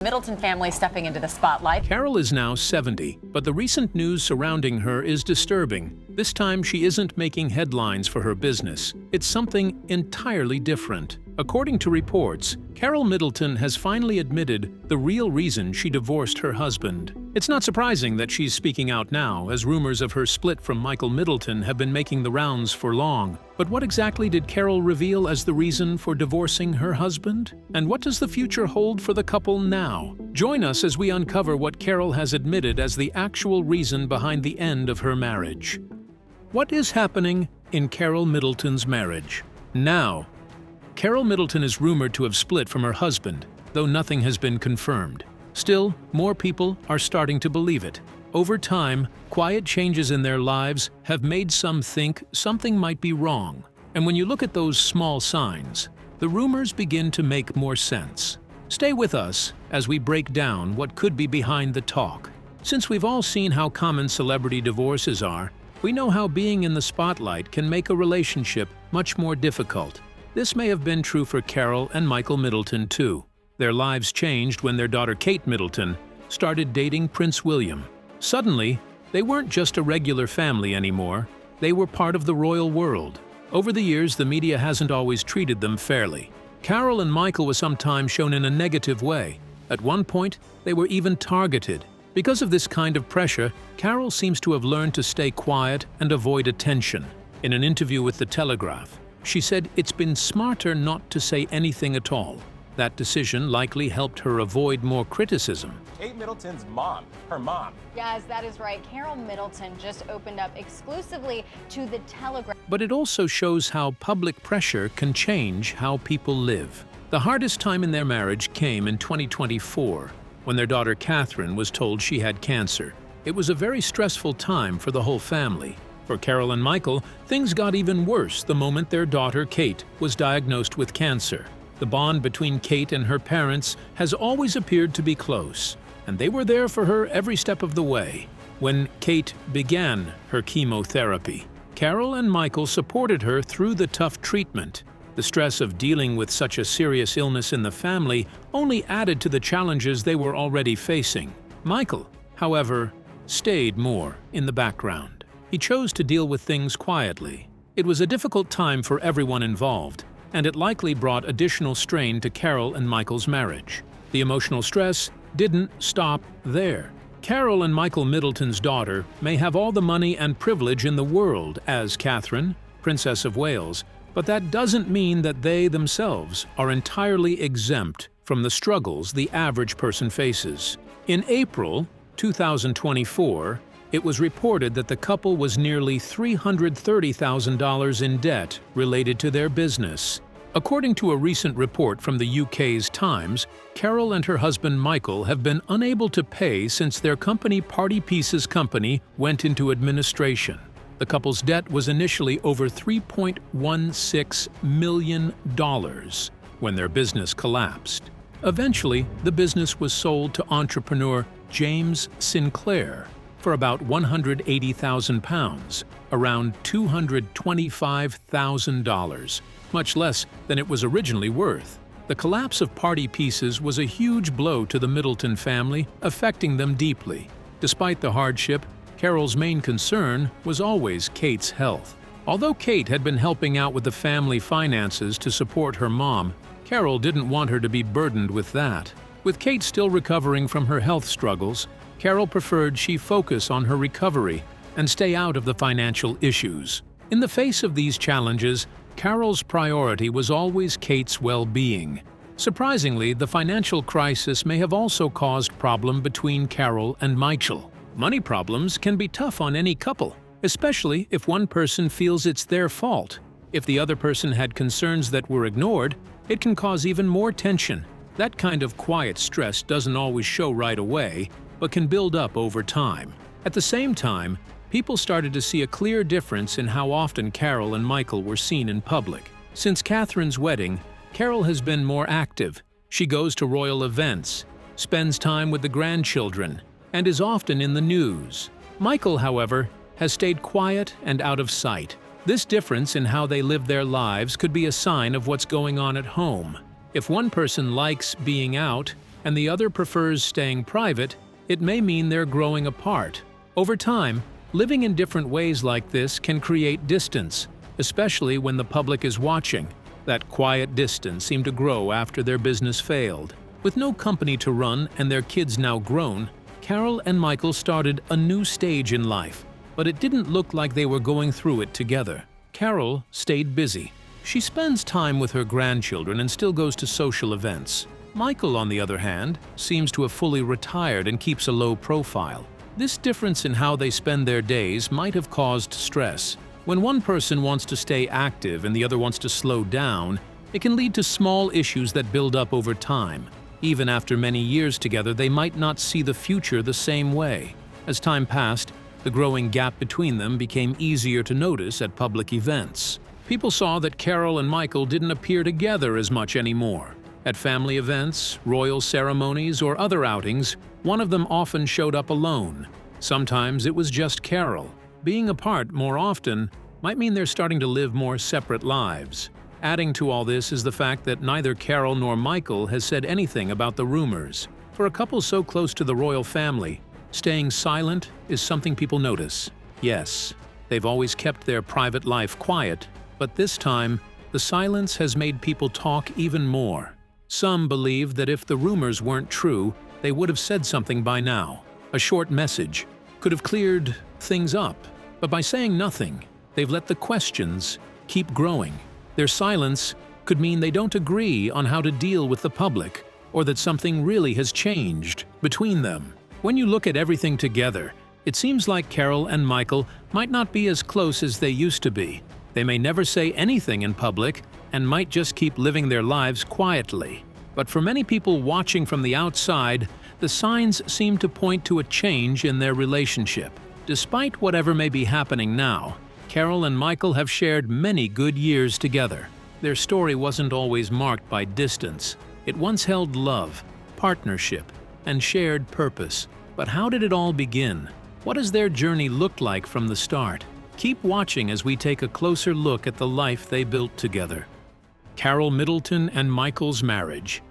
Middleton family stepping into the spotlight. Carole is now 70, but the recent news surrounding her is disturbing. This time she isn't making headlines for her business. It's something entirely different. According to reports, Carole Middleton has finally admitted the real reason she divorced her husband. It's not surprising that she's speaking out now, as rumors of her split from Michael Middleton have been making the rounds for long. But what exactly did Carole reveal as the reason for divorcing her husband? And what does the future hold for the couple now? Join us as we uncover what Carole has admitted as the actual reason behind the end of her marriage. What is happening in Carole Middleton's marriage? Now, Carole Middleton is rumored to have split from her husband, though nothing has been confirmed. Still, more people are starting to believe it. Over time, quiet changes in their lives have made some think something might be wrong. And when you look at those small signs, the rumors begin to make more sense. Stay with us as we break down what could be behind the talk. Since we've all seen how common celebrity divorces are, we know how being in the spotlight can make a relationship much more difficult. This may have been true for Carole and Michael Middleton too. Their lives changed when their daughter Kate Middleton started dating Prince William. Suddenly, they weren't just a regular family anymore, they were part of the royal world. Over the years, the media hasn't always treated them fairly. Carole and Michael were sometimes shown in a negative way. At one point, they were even targeted. Because of this kind of pressure, Carole seems to have learned to stay quiet and avoid attention. In an interview with The Telegraph, she said it's been smarter not to say anything at all. That decision likely helped her avoid more criticism. Kate Middleton's mom, her mom. Yes, that is right. Carole Middleton just opened up exclusively to The Telegraph. But it also shows how public pressure can change how people live. The hardest time in their marriage came in 2024, when their daughter Catherine was told she had cancer. It was a very stressful time for the whole family. For Carole and Michael, things got even worse the moment their daughter Kate was diagnosed with cancer. The bond between Kate and her parents has always appeared to be close, and they were there for her every step of the way. When Kate began her chemotherapy, Carole and Michael supported her through the tough treatment. The stress of dealing with such a serious illness in the family only added to the challenges they were already facing. Michael, however, stayed more in the background. He chose to deal with things quietly. It was a difficult time for everyone involved, and it likely brought additional strain to Carole and Michael's marriage. The emotional stress didn't stop there. Carole and Michael Middleton's daughter may have all the money and privilege in the world as Catherine, Princess of Wales, but that doesn't mean that they themselves are entirely exempt from the struggles the average person faces. In April 2024, it was reported that the couple was nearly $330,000 in debt related to their business. According to a recent report from the UK's Times, Carole and her husband Michael have been unable to pay since their company Party Pieces Company went into administration. The couple's debt was initially over $3.16 million when their business collapsed. Eventually, the business was sold to entrepreneur James Sinclair for about £180,000, around $225,000, much less than it was originally worth. The collapse of Party Pieces was a huge blow to the Middleton family, affecting them deeply. Despite the hardship, Carole's main concern was always Kate's health. Although Kate had been helping out with the family finances to support her mom, Carole didn't want her to be burdened with that. With Kate still recovering from her health struggles, Carole preferred she focus on her recovery and stay out of the financial issues. In the face of these challenges, Carole's priority was always Kate's well-being. Surprisingly, the financial crisis may have also caused problem between Carole and Michael. Money problems can be tough on any couple, especially if one person feels it's their fault. If the other person had concerns that were ignored, it can cause even more tension. That kind of quiet stress doesn't always show right away, but can build up over time. At the same time, people started to see a clear difference in how often Carole and Michael were seen in public. Since Catherine's wedding, Carole has been more active. She goes to royal events, spends time with the grandchildren, and is often in the news. Michael, however, has stayed quiet and out of sight. This difference in how they live their lives could be a sign of what's going on at home. If one person likes being out, and the other prefers staying private, it may mean they're growing apart. Over time, living in different ways like this can create distance, especially when the public is watching. That quiet distance seemed to grow after their business failed. With no company to run and their kids now grown, Carole and Michael started a new stage in life, but it didn't look like they were going through it together. Carole stayed busy. She spends time with her grandchildren and still goes to social events. Michael, on the other hand, seems to have fully retired and keeps a low profile. This difference in how they spend their days might have caused stress. When one person wants to stay active and the other wants to slow down, it can lead to small issues that build up over time. Even after many years together, they might not see the future the same way. As time passed, the growing gap between them became easier to notice at public events. People saw that Carole and Michael didn't appear together as much anymore. At family events, royal ceremonies, or other outings, one of them often showed up alone. Sometimes it was just Carole. Being apart more often might mean they're starting to live more separate lives. Adding to all this is the fact that neither Carole nor Michael has said anything about the rumors. For a couple so close to the royal family, staying silent is something people notice. Yes, they've always kept their private life quiet, but this time, the silence has made people talk even more. Some believe that if the rumors weren't true, they would have said something by now. A short message could have cleared things up, but by saying nothing, they've let the questions keep growing. Their silence could mean they don't agree on how to deal with the public, or that something really has changed between them. When you look at everything together, it seems like Carole and Michael might not be as close as they used to be. They may never say anything in public and might just keep living their lives quietly. But for many people watching from the outside, the signs seem to point to a change in their relationship. Despite whatever may be happening now, Carole and Michael have shared many good years together. Their story wasn't always marked by distance. It once held love, partnership, and shared purpose. But how did it all begin? What has their journey looked like from the start? Keep watching as we take a closer look at the life they built together. Carole Middleton and Michael's marriage.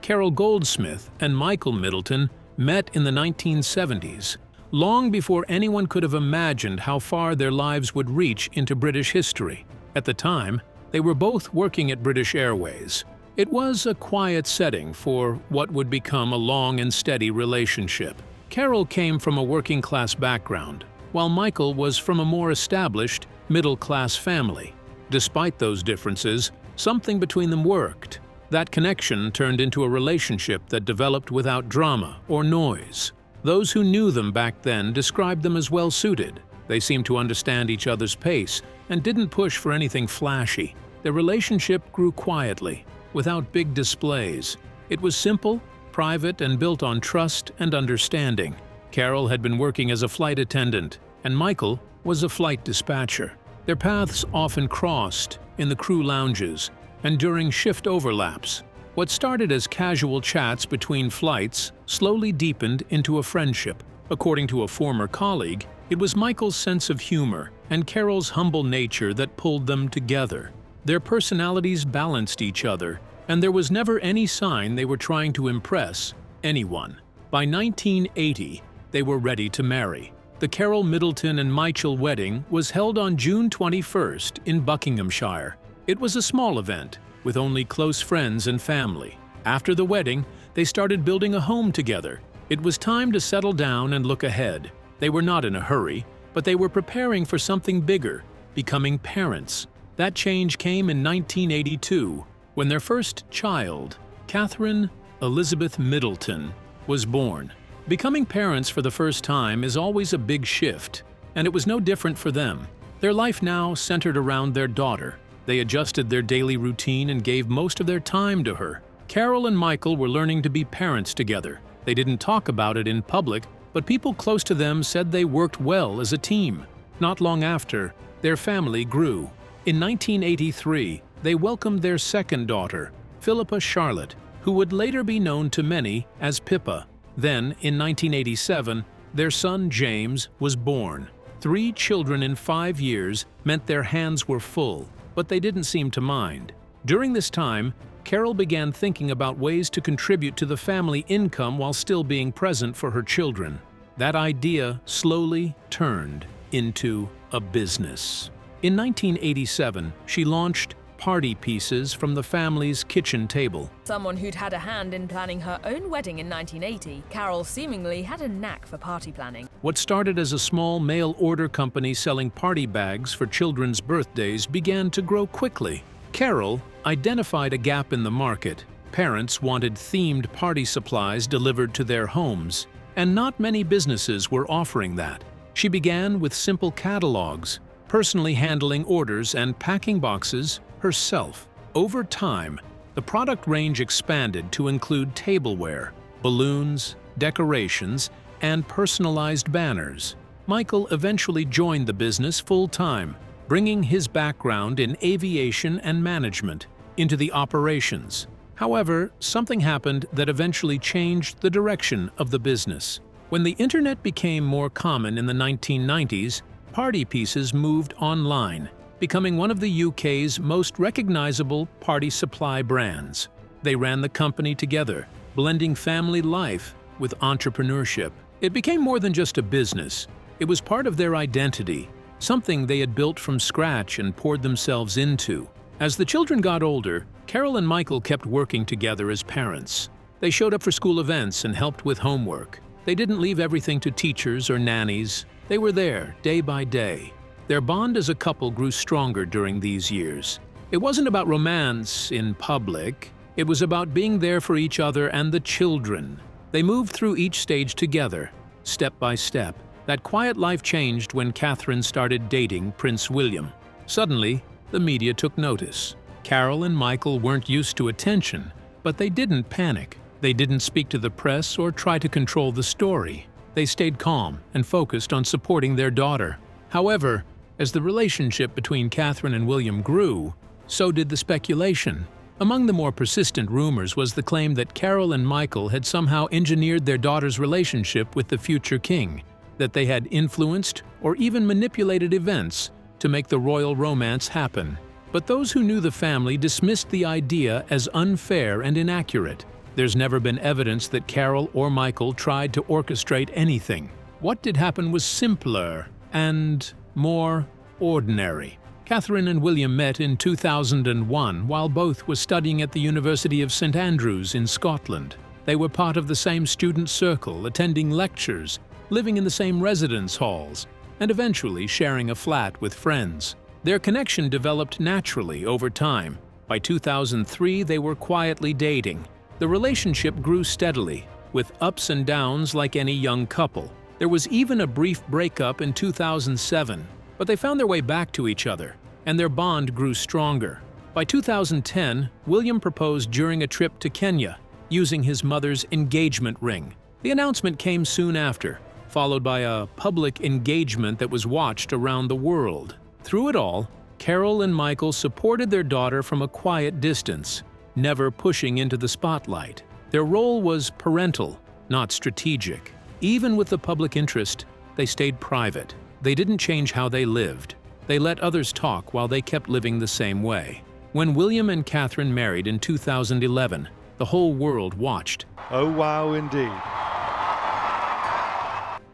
Carole Goldsmith and Michael Middleton met in the 1970s, long before anyone could have imagined how far their lives would reach into British history. At the time, they were both working at British Airways. It was a quiet setting for what would become a long and steady relationship. Carole came from a working-class background, while Michael was from a more established, middle-class family. Despite those differences, something between them worked. That connection turned into a relationship that developed without drama or noise. Those who knew them back then described them as well-suited. They seemed to understand each other's pace and didn't push for anything flashy. Their relationship grew quietly, without big displays. It was simple, private, and built on trust and understanding. Carole had been working as a flight attendant, and Michael was a flight dispatcher. Their paths often crossed in the crew lounges and during shift overlaps. What started as casual chats between flights slowly deepened into a friendship. According to a former colleague, it was Michael's sense of humor and Carole's humble nature that pulled them together. Their personalities balanced each other, and there was never any sign they were trying to impress anyone. By 1980, they were ready to marry. The Carole Middleton and Michael wedding was held on June 21st in Buckinghamshire. It was a small event, with only close friends and family. After the wedding, they started building a home together. It was time to settle down and look ahead. They were not in a hurry, but they were preparing for something bigger, becoming parents. That change came in 1982, when their first child, Catherine Elizabeth Middleton, was born. Becoming parents for the first time is always a big shift, and it was no different for them. Their life now centered around their daughter. They adjusted their daily routine and gave most of their time to her. Carole and Michael were learning to be parents together. They didn't talk about it in public, but people close to them said they worked well as a team. Not long after, their family grew. In 1983, they welcomed their second daughter, Philippa Charlotte, who would later be known to many as Pippa. Then, in 1987, their son James was born. 3 children in 5 years meant their hands were full, but they didn't seem to mind. During this time, Carole began thinking about ways to contribute to the family income while still being present for her children. That idea slowly turned into a business. In 1987, she launched Party Pieces from the family's kitchen table. Someone who'd had a hand in planning her own wedding in 1980, Carole seemingly had a knack for party planning. What started as a small mail-order company selling party bags for children's birthdays began to grow quickly. Carole identified a gap in the market. Parents wanted themed party supplies delivered to their homes, and not many businesses were offering that. She began with simple catalogs, personally handling orders and packing boxes herself. Over time, the product range expanded to include tableware, balloons, decorations, and personalized banners. Michael eventually joined the business full-time, bringing his background in aviation and management into the operations. However, something happened that eventually changed the direction of the business. When the internet became more common in the 1990s, Party Pieces moved online, becoming one of the UK's most recognizable party supply brands. They ran the company together, blending family life with entrepreneurship. It became more than just a business. It was part of their identity, something they had built from scratch and poured themselves into. As the children got older, Carole and Michael kept working together as parents. They showed up for school events and helped with homework. They didn't leave everything to teachers or nannies. They were there, day by day. Their bond as a couple grew stronger during these years. It wasn't about romance in public. It was about being there for each other and the children. They moved through each stage together, step by step. That quiet life changed when Catherine started dating Prince William. Suddenly, the media took notice. Carole and Michael weren't used to attention, but they didn't panic. They didn't speak to the press or try to control the story. They stayed calm and focused on supporting their daughter. However, as the relationship between Catherine and William grew, so did the speculation. Among the more persistent rumors was the claim that Carole and Michael had somehow engineered their daughter's relationship with the future king, that they had influenced or even manipulated events to make the royal romance happen. But those who knew the family dismissed the idea as unfair and inaccurate. There's never been evidence that Carole or Michael tried to orchestrate anything. What did happen was simpler and more ordinary. Catherine and William met in 2001 while both were studying at the University of St Andrews in Scotland. They were part of the same student circle, attending lectures, living in the same residence halls, and eventually sharing a flat with friends. Their connection developed naturally over time. By 2003, they were quietly dating. The relationship grew steadily, with ups and downs like any young couple. There was even a brief breakup in 2007, but they found their way back to each other, and their bond grew stronger. By 2010, William proposed during a trip to Kenya, using his mother's engagement ring. The announcement came soon after, followed by a public engagement that was watched around the world. Through it all, Carole and Michael supported their daughter from a quiet distance, never pushing into the spotlight. Their role was parental, not strategic. Even with the public interest, they stayed private. They didn't change how they lived. They let others talk while they kept living the same way. When William and Catherine married in 2011, the whole world watched. Oh wow, indeed.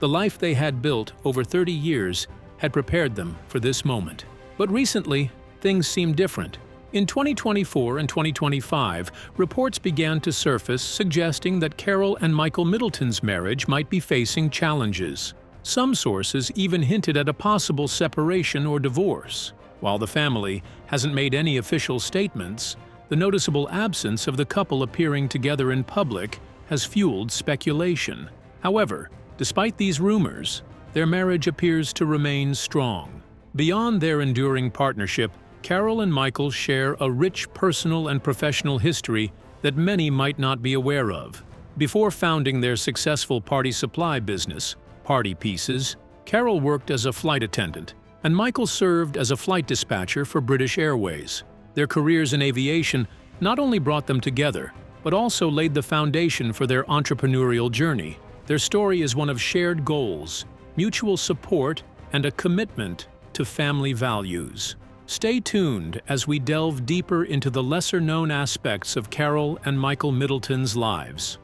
The life they had built over 30 years had prepared them for this moment. But recently, things seemed different. In 2024 and 2025, reports began to surface suggesting that Carole and Michael Middleton's marriage might be facing challenges. Some sources even hinted at a possible separation or divorce. While the family hasn't made any official statements, the noticeable absence of the couple appearing together in public has fueled speculation. However, despite these rumors, their marriage appears to remain strong. Beyond their enduring partnership, Carole and Michael share a rich personal and professional history that many might not be aware of. Before founding their successful party supply business, Party Pieces, Carole worked as a flight attendant, and Michael served as a flight dispatcher for British Airways. Their careers in aviation not only brought them together, but also laid the foundation for their entrepreneurial journey. Their story is one of shared goals, mutual support, and a commitment to family values. Stay tuned as we delve deeper into the lesser-known aspects of Carole and Michael Middleton's lives.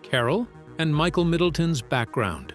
Carole and Michael Middleton's background.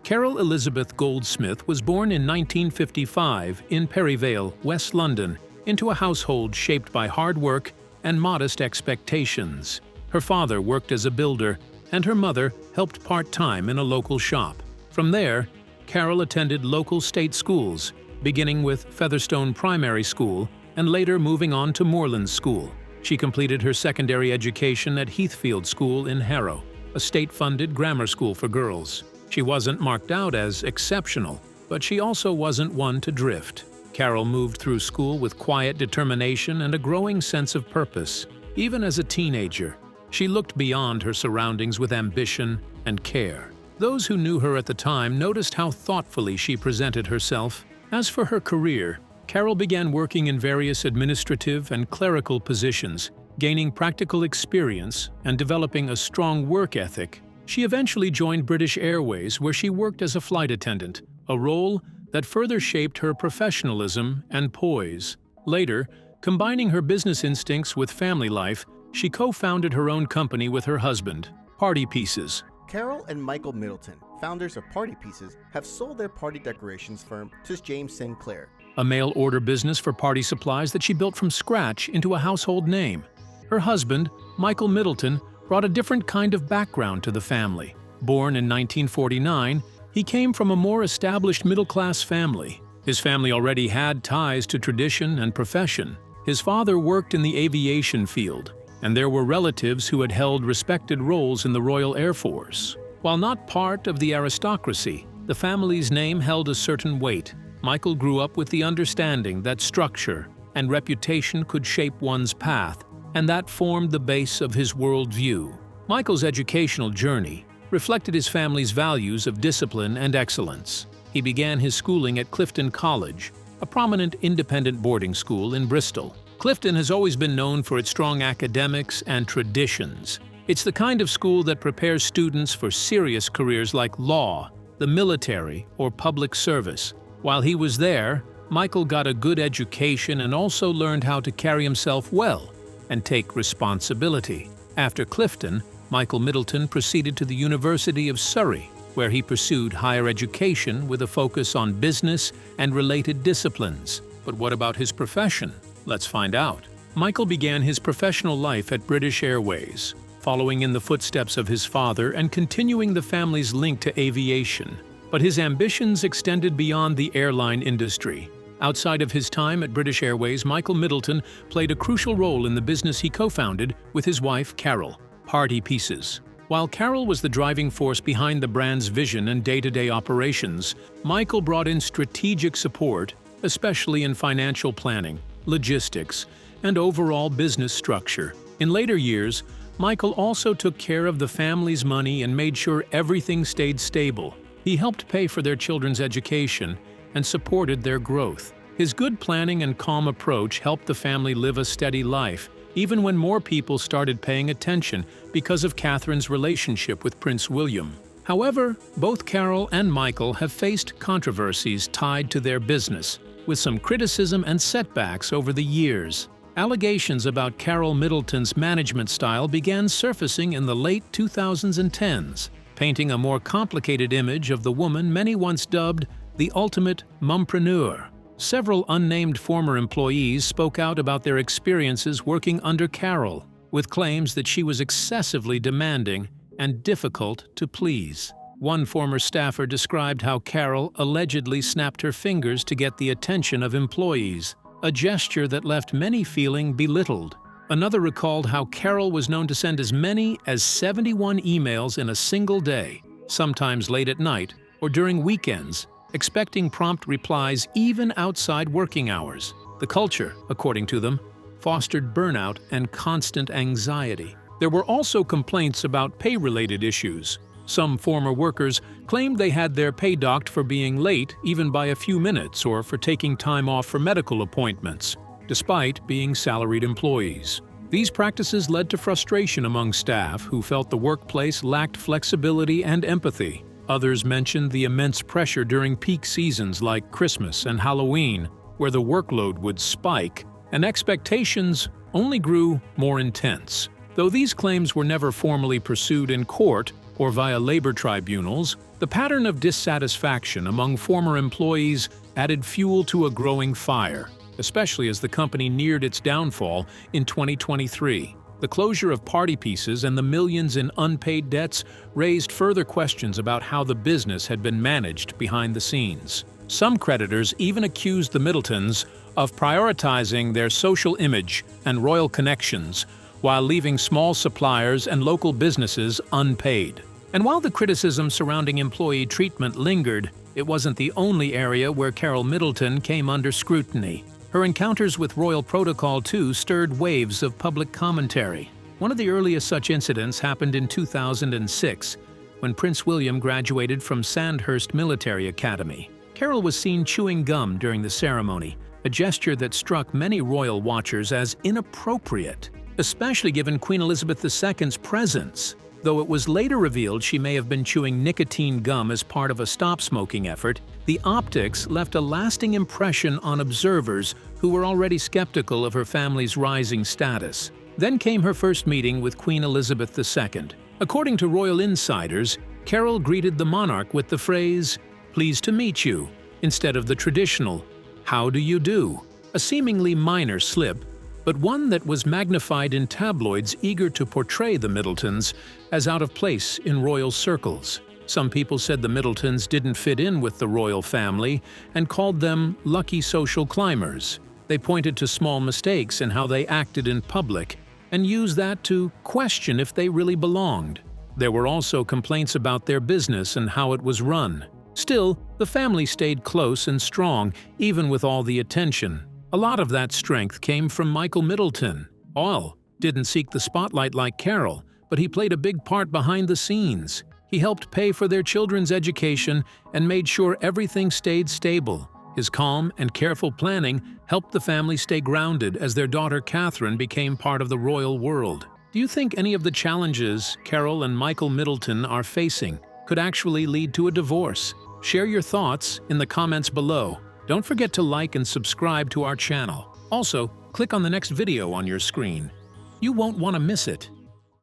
Carole Elizabeth Goldsmith was born in 1955 in Perivale, West London, into a household shaped by hard work and modest expectations. Her father worked as a builder, and her mother helped part-time in a local shop. From there, Carole attended local state schools, beginning with Featherstone Primary School and later moving on to Moorlands School. She completed her secondary education at Heathfield School in Harrow, a state-funded grammar school for girls. She wasn't marked out as exceptional, but she also wasn't one to drift. Carole moved through school with quiet determination and a growing sense of purpose. Even as a teenager, she looked beyond her surroundings with ambition and care. Those who knew her at the time noticed how thoughtfully she presented herself. As for her career, Carole began working in various administrative and clerical positions, gaining practical experience and developing a strong work ethic. She eventually joined British Airways, where she worked as a flight attendant, a role that further shaped her professionalism and poise. Later, combining her business instincts with family life, she co-founded her own company with her husband, Party Pieces. Carole and Michael Middleton, founders of Party Pieces, have sold their party decorations firm to James Sinclair, a mail-order business for party supplies that she built from scratch into a household name. Her husband, Michael Middleton, brought a different kind of background to the family. Born in 1949, he came from a more established middle-class family. His family already had ties to tradition and profession. His father worked in the aviation field, and there were relatives who had held respected roles in the Royal Air Force. While not part of the aristocracy, the family's name held a certain weight. Michael grew up with the understanding that structure and reputation could shape one's path, and that formed the base of his worldview. Michael's educational journey reflected his family's values of discipline and excellence. He began his schooling at Clifton College, a prominent independent boarding school in Bristol. Clifton has always been known for its strong academics and traditions. It's the kind of school that prepares students for serious careers like law, the military, or public service. While he was there, Michael got a good education and also learned how to carry himself well and take responsibility. After Clifton, Michael Middleton proceeded to the University of Surrey, where he pursued higher education with a focus on business and related disciplines. But what about his profession? Let's find out. Michael began his professional life at British Airways, following in the footsteps of his father and continuing the family's link to aviation. But his ambitions extended beyond the airline industry. Outside of his time at British Airways, Michael Middleton played a crucial role in the business he co-founded with his wife, Carole, Party Pieces. While Carole was the driving force behind the brand's vision and day-to-day operations, Michael brought in strategic support, especially in financial planning, logistics, and overall business structure. In later years, Michael also took care of the family's money and made sure everything stayed stable. He helped pay for their children's education and supported their growth. His good planning and calm approach helped the family live a steady life, even when more people started paying attention because of Catherine's relationship with Prince William. However, both Carole and Michael have faced controversies tied to their business, with some criticism and setbacks over the years. Allegations about Carole Middleton's management style began surfacing in the late 2010s, painting a more complicated image of the woman many once dubbed the ultimate mumpreneur. Several unnamed former employees spoke out about their experiences working under Carole, with claims that she was excessively demanding and difficult to please. One former staffer described how Carole allegedly snapped her fingers to get the attention of employees, a gesture that left many feeling belittled. Another recalled how Carole was known to send as many as 71 emails in a single day, sometimes late at night or during weekends, expecting prompt replies even outside working hours. The culture, according to them, fostered burnout and constant anxiety. There were also complaints about pay-related issues. Some former workers claimed they had their pay docked for being late even by a few minutes or for taking time off for medical appointments, despite being salaried employees. These practices led to frustration among staff who felt the workplace lacked flexibility and empathy. Others mentioned the immense pressure during peak seasons like Christmas and Halloween, where the workload would spike, and expectations only grew more intense. Though these claims were never formally pursued in court or via labor tribunals, the pattern of dissatisfaction among former employees added fuel to a growing fire, especially as the company neared its downfall in 2023. The closure of Party Pieces and the millions in unpaid debts raised further questions about how the business had been managed behind the scenes. Some creditors even accused the Middletons of prioritizing their social image and royal connections while leaving small suppliers and local businesses unpaid. And while the criticism surrounding employee treatment lingered, it wasn't the only area where Carole Middleton came under scrutiny. Her encounters with royal protocol, too, stirred waves of public commentary. One of the earliest such incidents happened in 2006, when Prince William graduated from Sandhurst Military Academy. Carole was seen chewing gum during the ceremony, a gesture that struck many royal watchers as inappropriate, especially given Queen Elizabeth II's presence. Though it was later revealed she may have been chewing nicotine gum as part of a stop-smoking effort, the optics left a lasting impression on observers who were already skeptical of her family's rising status. Then came her first meeting with Queen Elizabeth II. According to royal insiders, Carole greeted the monarch with the phrase, "Pleased to meet you," instead of the traditional, "How do you do?" A seemingly minor slip, but one that was magnified in tabloids eager to portray the Middletons as out of place in royal circles. Some people said the Middletons didn't fit in with the royal family and called them lucky social climbers. They pointed to small mistakes in how they acted in public and used that to question if they really belonged. There were also complaints about their business and how it was run. Still, the family stayed close and strong, even with all the attention. A lot of that strength came from Michael Middleton. All didn't seek the spotlight like Carole, but he played a big part behind the scenes. He helped pay for their children's education and made sure everything stayed stable. His calm and careful planning helped the family stay grounded as their daughter Catherine became part of the royal world. Do you think any of the challenges Carole and Michael Middleton are facing could actually lead to a divorce? Share your thoughts in the comments below. Don't forget to like and subscribe to our channel. Also, click on the next video on your screen. You won't want to miss it.